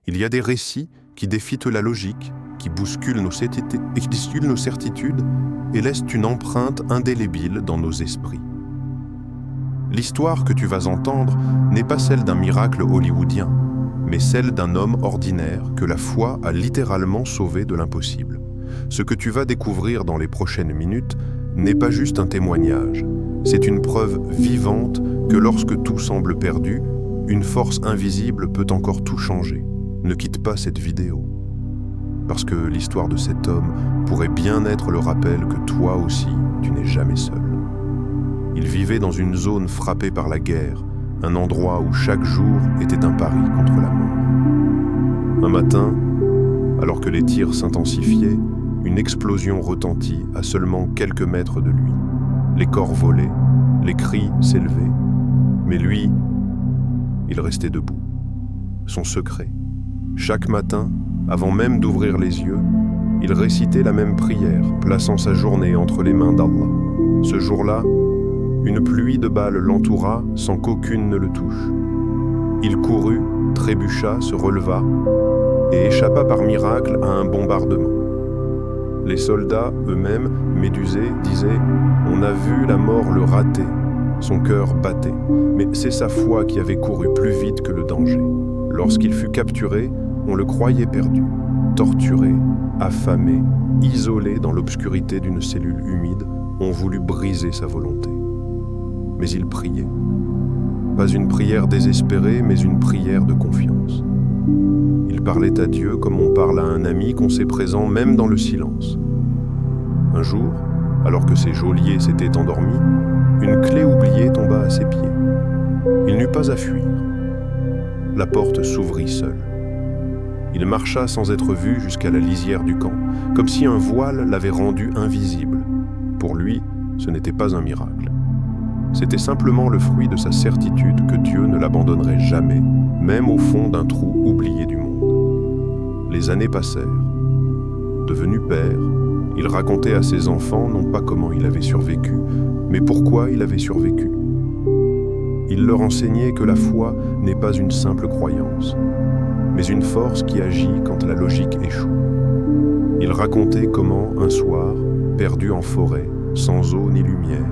Il y a des récits qui défient la logique, qui bousculent nos certitudes et laissent une empreinte indélébile dans nos esprits. L'histoire que tu vas entendre n'est pas celle d'un miracle hollywoodien, mais celle d'un homme ordinaire que la foi a littéralement sauvé de l'impossible. Ce que tu vas découvrir dans les prochaines minutes n'est pas juste un témoignage, c'est une preuve vivante que lorsque tout semble perdu, une force invisible peut encore tout changer. Ne quitte pas cette vidéo, parce que l'histoire de cet homme pourrait bien être le rappel que toi aussi, tu n'es jamais seul. Il vivait dans une zone frappée par la guerre, un endroit où chaque jour était un pari contre la mort. Un matin, alors que les tirs s'intensifiaient, une explosion retentit à seulement quelques mètres de lui. Les corps volaient, les cris s'élevaient, mais lui, il restait debout. Son secret. Chaque matin, avant même d'ouvrir les yeux, il récitait la même prière, plaçant sa journée entre les mains d'Allah. Ce jour-là, une pluie de balles l'entoura sans qu'aucune ne le touche. Il courut, trébucha, se releva et échappa par miracle à un bombardement. Les soldats, eux-mêmes, médusés, disaient « On a vu la mort le rater ». Son cœur battait, mais c'est sa foi qui avait couru plus vite que le danger. Lorsqu'il fut capturé, on le croyait perdu, torturé, affamé, isolé dans l'obscurité d'une cellule humide, on voulut briser sa volonté. Mais il priait. Pas une prière désespérée, mais une prière de confiance. Il parlait à Dieu comme on parle à un ami qu'on sait présent même dans le silence. Un jour, alors que ses geôliers s'étaient endormis, une clé oubliée tomba à ses pieds. Il n'eut pas à fuir. La porte s'ouvrit seule. Il marcha sans être vu jusqu'à la lisière du camp, comme si un voile l'avait rendu invisible. Pour lui, ce n'était pas un miracle. C'était simplement le fruit de sa certitude que Dieu ne l'abandonnerait jamais, même au fond d'un trou oublié du monde. Les années passèrent. Devenu père, il racontait à ses enfants non pas comment il avait survécu, mais pourquoi il avait survécu. Il leur enseignait que la foi n'est pas une simple croyance, mais une force qui agit quand la logique échoue. Il racontait comment, un soir, perdu en forêt, sans eau ni lumière,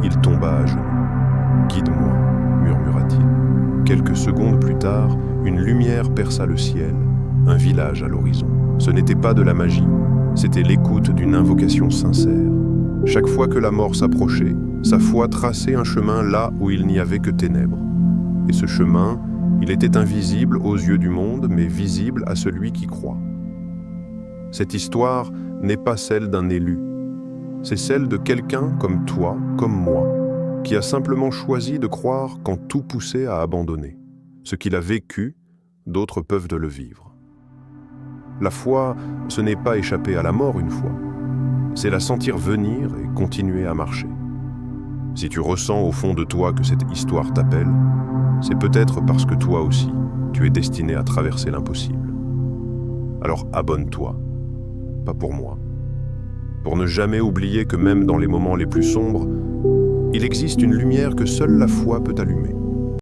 il tomba à genoux. « Guide-moi », murmura-t-il. Quelques secondes plus tard, une lumière perça le ciel, un village à l'horizon. Ce n'était pas de la magie, c'était l'écoute d'une invocation sincère. Chaque fois que la mort s'approchait, sa foi traçait un chemin là où il n'y avait que ténèbres. Et ce chemin, il était invisible aux yeux du monde, mais visible à celui qui croit. Cette histoire n'est pas celle d'un élu. C'est celle de quelqu'un comme toi, comme moi, qui a simplement choisi de croire quand tout poussait à abandonner. Ce qu'il a vécu, d'autres peuvent le vivre. La foi, ce n'est pas échapper à la mort une fois. C'est la sentir venir et continuer à marcher. Si tu ressens au fond de toi que cette histoire t'appelle, c'est peut-être parce que toi aussi, tu es destiné à traverser l'impossible. Alors abonne-toi, pas pour moi. Pour ne jamais oublier que même dans les moments les plus sombres, il existe une lumière que seule la foi peut allumer.